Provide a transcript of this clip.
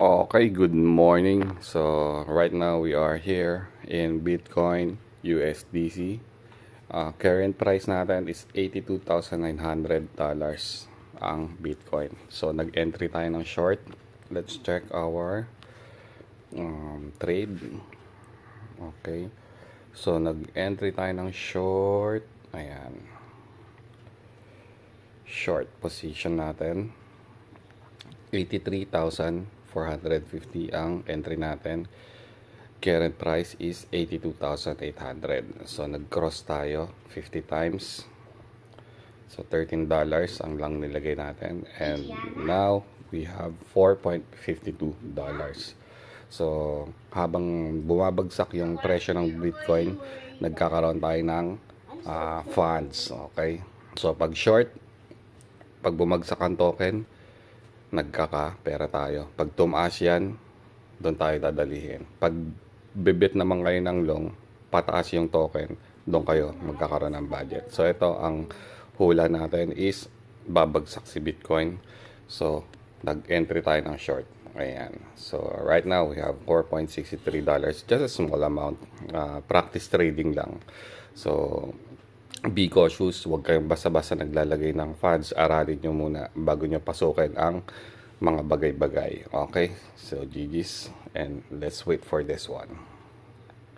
Okay, good morning. So right now we are here in Bitcoin USDC. Current price natin is $82,900 ang Bitcoin. So nag-entry tayo ng short. Let's check our trade. Okay. So nag-entry tayo ng short. Ayan. Short position natin. 83,450 ang entry natin. Current price is 82,800. So nag-cross tayo 50 times. So $13 ang lang nilagay natin. And now we have $4.52. So habang bumabagsak yung presyo ng Bitcoin, nagkakaroon tayo ng funds. Okay? So pag short, pag bumagsak ang token, nagkaka-pera tayo. Pag tumaas yan, doon tayo dadalihin. Pag bibit naman kayo ng long, pataas yung token, doon kayo magkakaroon ng budget. So ito ang hula natin is babagsak si Bitcoin. So nag-entry tayo ng short. Ayan. So right now we have $4.63. Just a small amount. Practice trading lang. So be cautious, huwag kayong basta-basta naglalagay ng funds. Aralin nyo muna bago nyo pasukin ang mga bagay-bagay. Okay? So, GG's. And let's wait for this one.